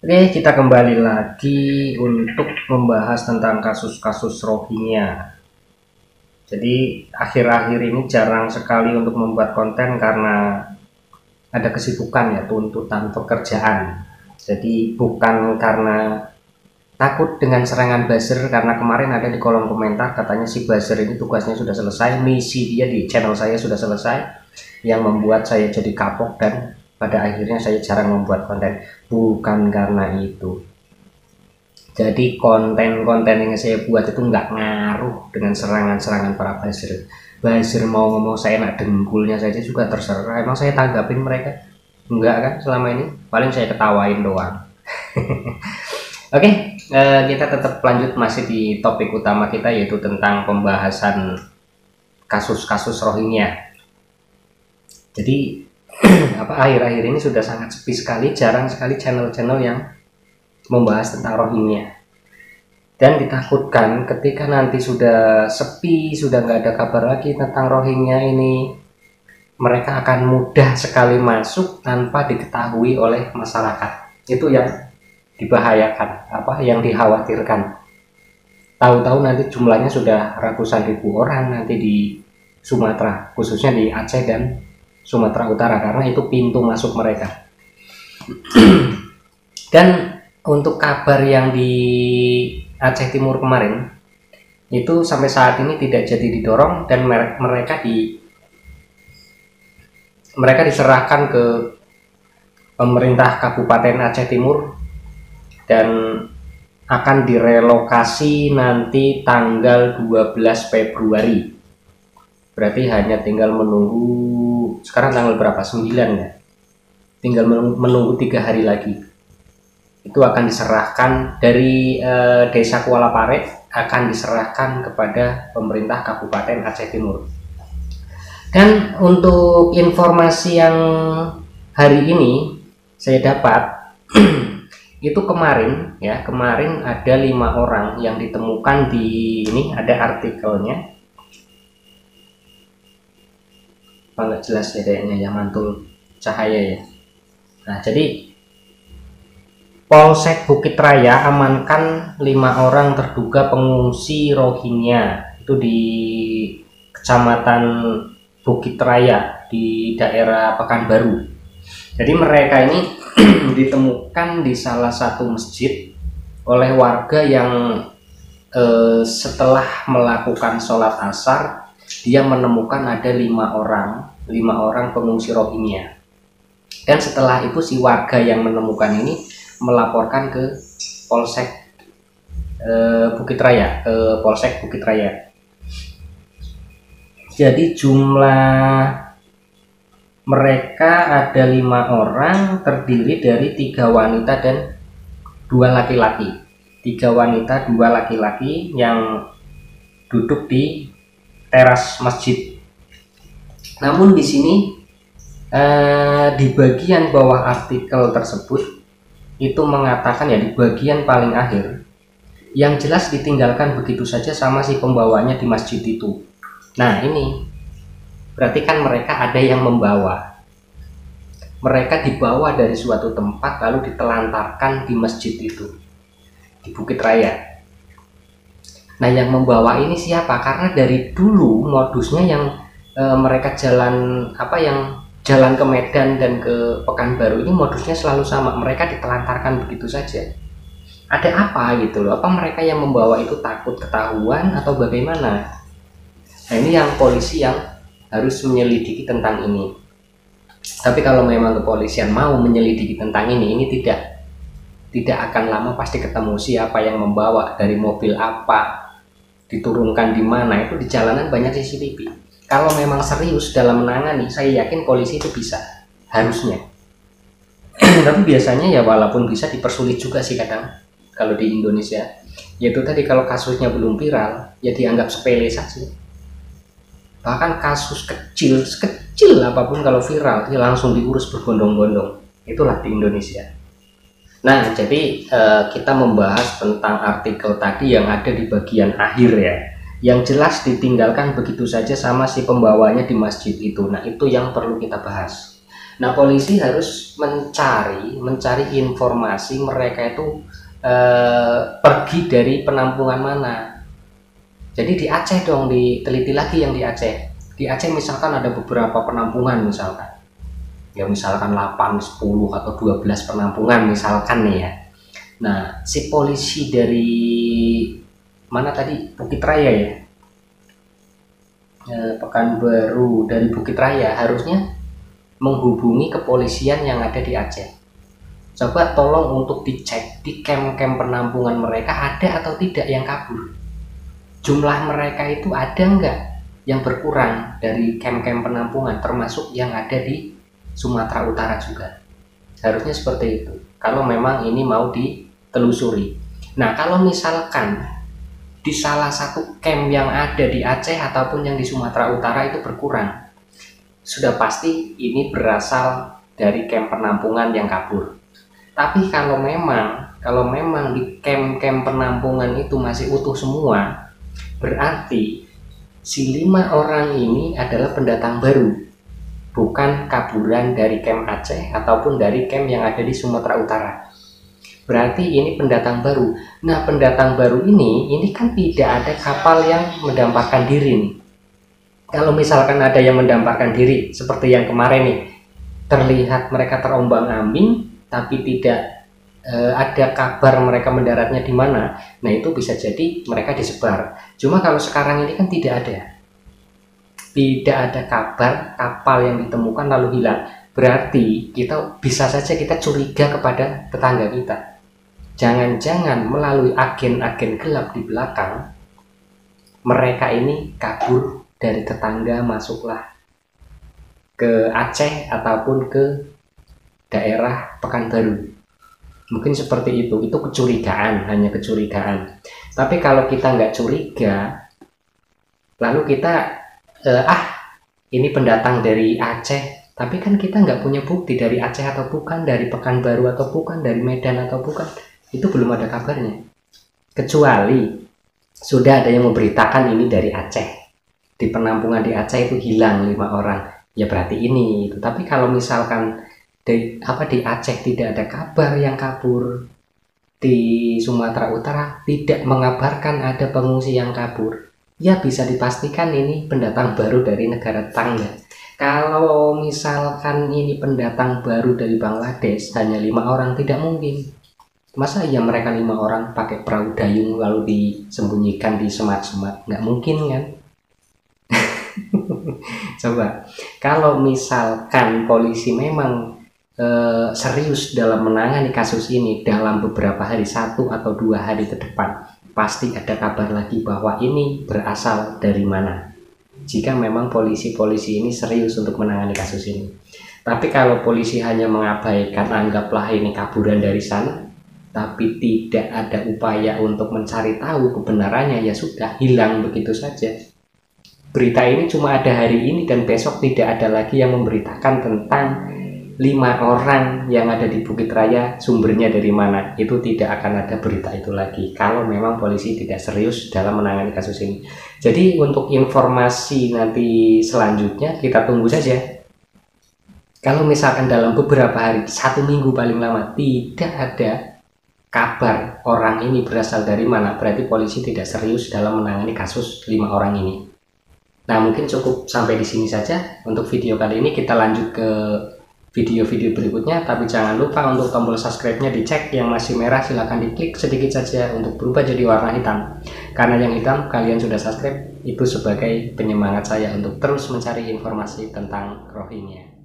Oke, kita kembali lagi untuk membahas tentang kasus-kasus Rohingya. Jadi, akhir-akhir ini jarang sekali untuk membuat konten karena ada kesibukan ya, tuntutan pekerjaan. Jadi, bukan karena takut dengan serangan buzzer, karena kemarin ada di kolom komentar katanya si buzzer ini tugasnya sudah selesai, misi dia di channel saya sudah selesai, yang membuat saya jadi kapok dan pada akhirnya saya jarang membuat konten. Bukan karena itu. Jadi konten-konten yang saya buat itu nggak ngaruh dengan serangan-serangan para buzzer. Buzzer mau ngomong saya nak dengkulnya saja juga terserah. Emang saya tanggapin mereka? Enggak kan selama ini. Paling saya ketawain doang. Oke, kita tetap lanjut masih di topik utama kita yaitu tentang pembahasan kasus-kasus Rohingya. Jadi akhir-akhir ini sudah sangat sepi sekali, jarang sekali channel-channel yang membahas tentang Rohingya. Dan ditakutkan ketika nanti sudah sepi, sudah nggak ada kabar lagi tentang Rohingya ini, mereka akan mudah sekali masuk tanpa diketahui oleh masyarakat. Itu yang dibahayakan, yang dikhawatirkan. Tahu-tahu nanti jumlahnya sudah ratusan ribu orang nanti di Sumatera, khususnya di Aceh dan Sumatera Utara, karena itu pintu masuk mereka. Dan untuk kabar yang di Aceh Timur kemarin itu sampai saat ini tidak jadi didorong dan mereka diserahkan ke pemerintah Kabupaten Aceh Timur dan akan direlokasi nanti tanggal 12 Februari. Berarti hanya tinggal menunggu, sekarang tanggal berapa? 9 ya. Tinggal menunggu 3 hari lagi. Itu akan diserahkan dari Desa Kuala Pare, akan diserahkan kepada pemerintah Kabupaten Aceh Timur. Dan untuk informasi yang hari ini saya dapat itu kemarin ada 5 orang yang ditemukan di ini, ada artikelnya. Nggak jelas ya kayaknya ya, mantul cahaya ya. Nah, jadi Polsek Bukit Raya amankan 5 orang terduga pengungsi Rohingya itu di Kecamatan Bukit Raya di daerah Pekanbaru. Jadi mereka ini ditemukan di salah satu masjid oleh warga yang setelah melakukan sholat asar dia menemukan ada 5 orang pengungsi Rohingya. Dan setelah itu si warga yang menemukan ini melaporkan ke Polsek Bukit Raya, ke Polsek Bukit Raya. Jadi jumlah mereka ada 5 orang, terdiri dari 3 wanita dan 2 laki-laki. 3 wanita, 2 laki-laki yang duduk di teras masjid. Namun di sini di bagian bawah artikel tersebut itu mengatakan ya, di bagian paling akhir, yang jelas ditinggalkan begitu saja sama si pembawanya di masjid itu. Nah ini berarti kan mereka ada yang membawa, mereka dibawa dari suatu tempat lalu ditelantarkan di masjid itu di Bukit Raya. Nah yang membawa ini siapa? Karena dari dulu modusnya yang mereka jalan ke Medan dan ke Pekanbaru ini modusnya selalu sama, mereka ditelantarkan begitu saja. Ada apa gitu loh? Apa mereka yang membawa itu takut ketahuan atau bagaimana? Nah ini yang polisi yang harus menyelidiki tentang ini. Tapi kalau memang kepolisian mau menyelidiki tentang ini tidak akan lama pasti ketemu siapa yang membawa, dari mobil apa, diturunkan di mana. Itu di jalanan banyak CCTV. Kalau memang serius dalam menangani, saya yakin polisi itu bisa, harusnya. Tapi biasanya ya walaupun bisa dipersulit juga sih kadang kalau di Indonesia. Yaitu tadi, kalau kasusnya belum viral ya dianggap sepele saja. Bahkan kasus sekecil apapun kalau viral ya langsung diurus berbondong-bondong. Itulah di Indonesia. Nah jadi kita membahas tentang artikel tadi yang ada di bagian akhir ya, yang jelas ditinggalkan begitu saja sama si pembawanya di masjid itu. Nah itu yang perlu kita bahas. Nah, polisi harus mencari informasi mereka itu pergi dari penampungan mana. Jadi di Aceh dong, diteliti lagi yang di Aceh. Di Aceh misalkan ada beberapa penampungan misalkan. Ya misalkan 8, 10 atau 12 penampungan misalkan nih ya. Nah, si polisi dari mana tadi? Bukit Raya ya. Pekanbaru, dari Bukit Raya harusnya menghubungi kepolisian yang ada di Aceh. Coba tolong untuk dicek di camp-camp penampungan mereka ada atau tidak yang kabur. Jumlah mereka itu ada nggak yang berkurang dari camp-camp penampungan, termasuk yang ada di Sumatera Utara juga. Harusnya seperti itu kalau memang ini mau ditelusuri. Nah, kalau misalkan di salah satu camp yang ada di Aceh ataupun yang di Sumatera Utara itu berkurang, sudah pasti ini berasal dari camp penampungan yang kabur. Tapi kalau memang di camp-camp penampungan itu masih utuh semua, berarti si 5 orang ini adalah pendatang baru, bukan kaburan dari camp Aceh ataupun dari camp yang ada di Sumatera Utara. Berarti ini pendatang baru. Nah, pendatang baru ini kan tidak ada kapal yang mendamparkan diri nih. Kalau misalkan ada yang mendamparkan diri seperti yang kemarin nih, terlihat mereka terombang-ambing tapi tidak ada kabar mereka mendaratnya di mana. Nah, itu bisa jadi mereka disebar. Cuma kalau sekarang ini kan tidak ada kabar kapal yang ditemukan lalu hilang. Berarti kita bisa saja kita curiga kepada tetangga kita. Jangan-jangan melalui agen-agen gelap di belakang mereka ini kabur dari tetangga, masuklah ke Aceh ataupun ke daerah Pekanbaru. Mungkin seperti itu kecurigaan, hanya kecurigaan. Tapi kalau kita nggak curiga, lalu kita ini pendatang dari Aceh, tapi kan kita nggak punya bukti dari Aceh atau bukan, dari Pekanbaru atau bukan, dari Medan atau bukan, itu belum ada kabarnya. Kecuali sudah ada yang memberitakan ini dari Aceh, di penampungan di Aceh itu hilang 5 orang, ya berarti ini itu. Tapi kalau misalkan di Aceh tidak ada kabar yang kabur, di Sumatera Utara tidak mengabarkan ada pengungsi yang kabur, ya bisa dipastikan ini pendatang baru dari negara tetangga. Kalau misalkan ini pendatang baru dari Bangladesh, hanya 5 orang, tidak mungkin. Masa ya mereka 5 orang pakai perahu dayung lalu disembunyikan di semat-semat? Nggak mungkin kan? Coba kalau misalkan polisi memang serius dalam menangani kasus ini, dalam beberapa hari, 1 atau 2 hari ke depan pasti ada kabar lagi bahwa ini berasal dari mana, jika memang polisi-polisi ini serius untuk menangani kasus ini. Tapi kalau polisi hanya mengabaikan, anggaplah ini kaburan dari sana, tapi tidak ada upaya untuk mencari tahu kebenarannya, ya sudah hilang begitu saja. Berita ini cuma ada hari ini dan besok tidak ada lagi yang memberitakan tentang 5 orang yang ada di Bukit Raya, sumbernya dari mana. Itu tidak akan ada berita itu lagi kalau memang polisi tidak serius dalam menangani kasus ini. Jadi untuk informasi nanti selanjutnya kita tunggu saja. Kalau misalkan dalam beberapa hari, 1 minggu paling lama, tidak ada kabar orang ini berasal dari mana, berarti polisi tidak serius dalam menangani kasus 5 orang ini. Nah, mungkin cukup sampai di sini saja untuk video kali ini. Kita lanjut ke video-video berikutnya, tapi jangan lupa untuk tombol subscribe-nya dicek. Yang masih merah silahkan diklik sedikit saja untuk berubah jadi warna hitam, karena yang hitam kalian sudah subscribe. Itu sebagai penyemangat saya untuk terus mencari informasi tentang Rohingya.